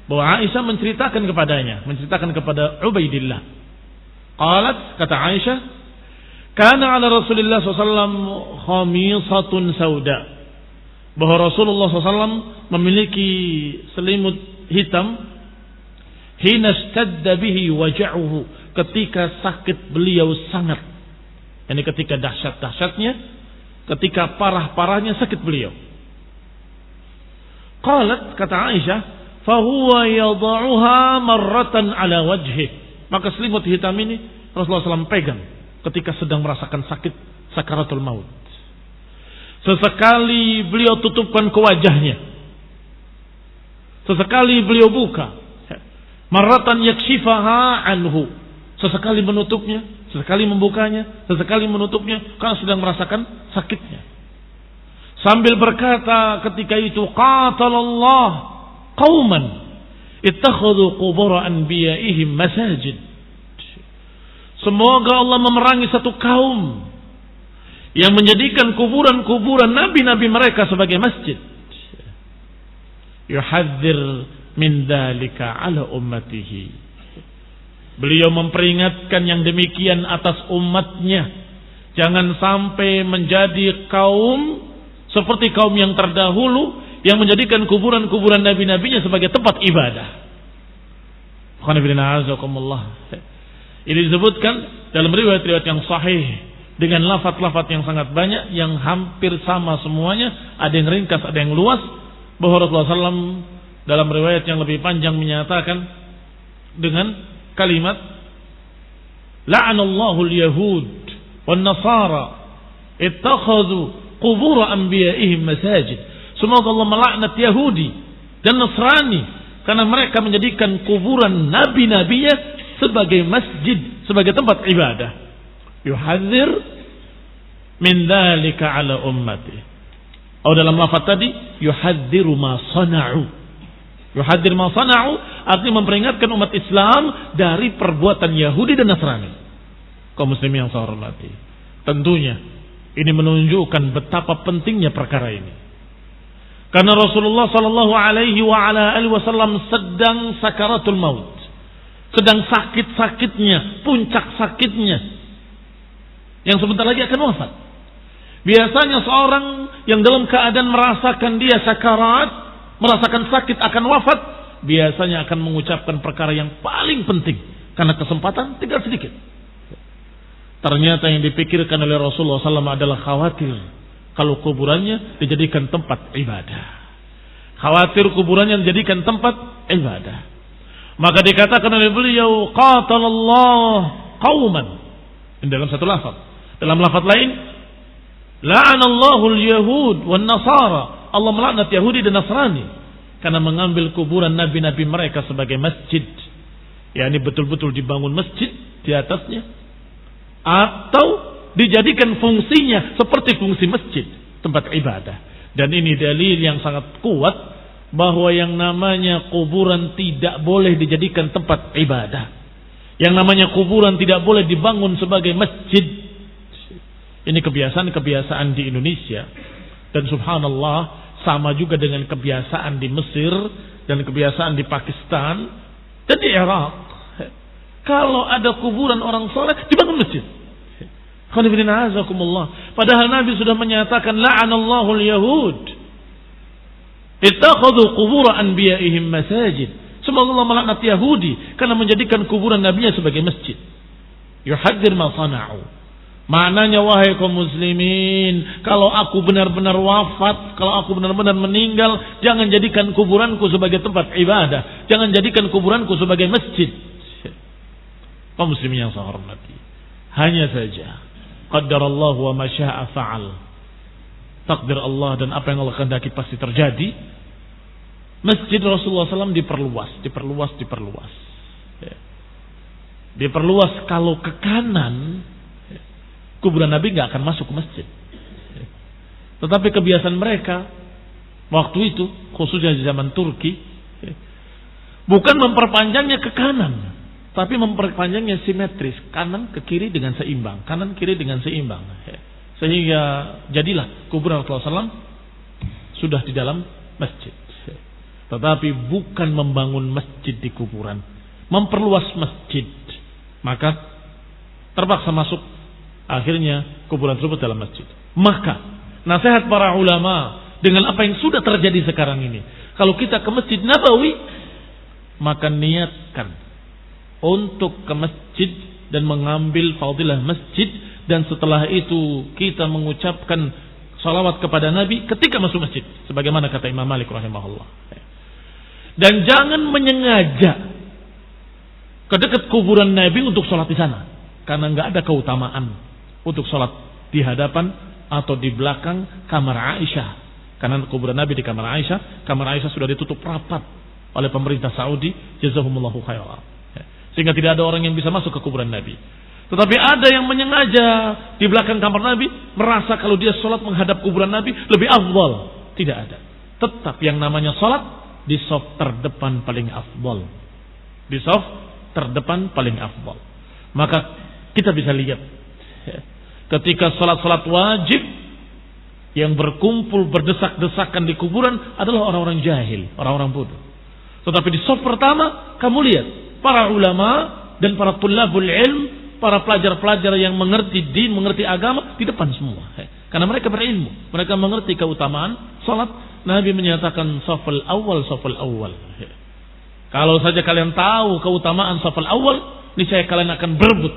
bahwa Aisyah menceritakan kepada Ubaidillah. Qalat, kata Aisyah, kana ala Rasulillah SAW khamisatun sauda, bahwa Rasulullah SAW memiliki selimut hitam, hina ishtadda bihi waja'uhu, ketika sakit beliau sangat, yani ketika dahsyat-dahsyatnya, ketika parah-parahnya sakit beliau. Qalat, kata Aisyah, fahuwa yada'uha marratan ala wajhih, maka selimut hitam ini Rasulullah SAW pegang ketika sedang merasakan sakit sakaratul maut. Sesekali beliau tutupkan ke wajahnya, sesekali beliau buka, marratan yakshifaha anhu, sesekali menutupnya, sesekali membukanya, sesekali menutupnya karena sedang merasakan sakitnya. Sambil berkata ketika itu, qatalallah qauman ittakhadhu qubur anbiya'ihim masajid. Semoga Allah memerangi satu kaum yang menjadikan kuburan-kuburan nabi-nabi mereka sebagai masjid. Yuhadzir min dzalika ala ummatihi. Beliau memperingatkan yang demikian atas umatnya. Jangan sampai menjadi kaum seperti kaum yang terdahulu yang menjadikan kuburan-kuburan nabi-nabinya sebagai tempat ibadah. Ini disebutkan dalam riwayat-riwayat yang sahih dengan lafaz-lafaz yang sangat banyak, yang hampir sama semuanya, ada yang ringkas, ada yang luas, bahwa Rasulullah SAW dalam riwayat yang lebih panjang menyatakan dengan kalimat la'anallahu al-yahud wan nasara ittakhadhu qubur anbiya'ihim masajid. Semoga Allah melaknat Yahudi dan Nasrani karena mereka menjadikan kuburan nabi-nabinya sebagai masjid, sebagai tempat ibadah. Yuhadzir min dzalika ala ummati. Atau dalam lafaz tadi yuhadziru ma sana'u. Yuhadzir ma sana'u artinya memperingatkan umat Islam dari perbuatan Yahudi dan Nasrani. Kaum muslimin yang saya hormati, tentunya ini menunjukkan betapa pentingnya perkara ini. Karena Rasulullah sallallahu alaihi wasallam sedang sakaratul maut, sedang sakit-sakitnya, puncak sakitnya, yang sebentar lagi akan wafat. Biasanya seorang yang dalam keadaan merasakan dia sakarat, merasakan sakit akan wafat, biasanya akan mengucapkan perkara yang paling penting, karena kesempatan tinggal sedikit. Ternyata yang dipikirkan oleh Rasulullah SAW adalah khawatir kalau kuburannya dijadikan tempat ibadah. Khawatir kuburannya dijadikan tempat ibadah. Maka dikatakan oleh beliau, qatalallah qauman. Dalam satu lafaz. Dalam lafaz lain, la'anallahu al-yahud wan nasara. Allah melaknat Yahudi dan Nasrani karena mengambil kuburan nabi-nabi mereka sebagai masjid. yakni betul-betul dibangun masjid di atasnya, atau dijadikan fungsinya seperti fungsi masjid, tempat ibadah. Dan ini dalil yang sangat kuat bahwa yang namanya kuburan tidak boleh dijadikan tempat ibadah. Yang namanya kuburan tidak boleh dibangun sebagai masjid. Ini kebiasaan-kebiasaan di Indonesia. Dan subhanallah sama juga dengan kebiasaan di Mesir dan kebiasaan di Pakistan dan di Irak. Kalau ada kuburan orang soleh dibangun masjid. Padahal Nabi sudah menyatakan la'anallahu al-yahud ittakhadhu qubur anbiya'ihim masajid. Semoga Allah melaknat Yahudi karena menjadikan kuburan nabinya sebagai masjid. Yuhadzir ma sana'u. Maknanya wahai kaum muslimin, kalau aku benar-benar wafat, kalau aku benar-benar meninggal, jangan jadikan kuburanku sebagai tempat ibadah, jangan jadikan kuburanku sebagai masjid. Kaum muslimin yang saya hormati, hanya saja qaddarallahu wa ma syaa fa'al. Takdir Allah dan apa yang Allah kehendaki pasti terjadi. Masjid Rasulullah SAW diperluas. Diperluas kalau ke kanan, kuburan Nabi nggak akan masuk ke masjid. Tetapi kebiasaan mereka waktu itu, khususnya di zaman Turki, bukan memperpanjangnya ke kanan, tapi memperpanjangnya simetris, kanan ke kiri dengan seimbang, kanan kiri dengan seimbang, sehingga jadilah kuburan Rasulullah SAW sudah di dalam masjid. Tetapi bukan membangun masjid di kuburan, memperluas masjid. Maka terpaksa masuk akhirnya kuburan tersebut dalam masjid. Maka nasihat para ulama dengan apa yang sudah terjadi sekarang ini, kalau kita ke Masjid Nabawi, maka niatkan untuk ke masjid dan mengambil fadilah masjid, dan setelah itu kita mengucapkan salawat kepada Nabi ketika masuk masjid, sebagaimana kata Imam Malik rahimahullah. Dan jangan menyengaja ke dekat kuburan Nabi untuk sholat di sana, karena nggak ada keutamaan untuk sholat di hadapan atau di belakang kamar Aisyah, karena kuburan Nabi di kamar Aisyah sudah ditutup rapat oleh pemerintah Saudi, jazahumullahu khairan, sehingga tidak ada orang yang bisa masuk ke kuburan Nabi. Tetapi ada yang menyengaja di belakang kamar Nabi, merasa kalau dia sholat menghadap kuburan Nabi lebih afdal. Tidak ada. Tetap yang namanya sholat di shaf terdepan paling afdal. Di shaf terdepan paling afdal. Maka kita bisa lihat ketika sholat-sholat wajib yang berkumpul berdesak-desakan di kuburan adalah orang-orang jahil, orang-orang bodoh. Tetapi di shaf pertama kamu lihat para ulama dan para tullabul ilm, para pelajar-pelajar yang mengerti din, mengerti agama di depan semua. Karena mereka berilmu, mereka mengerti keutamaan salat. Nabi menyatakan shafal awal. Kalau saja kalian tahu keutamaan shafal awal, niscaya kalian akan berebut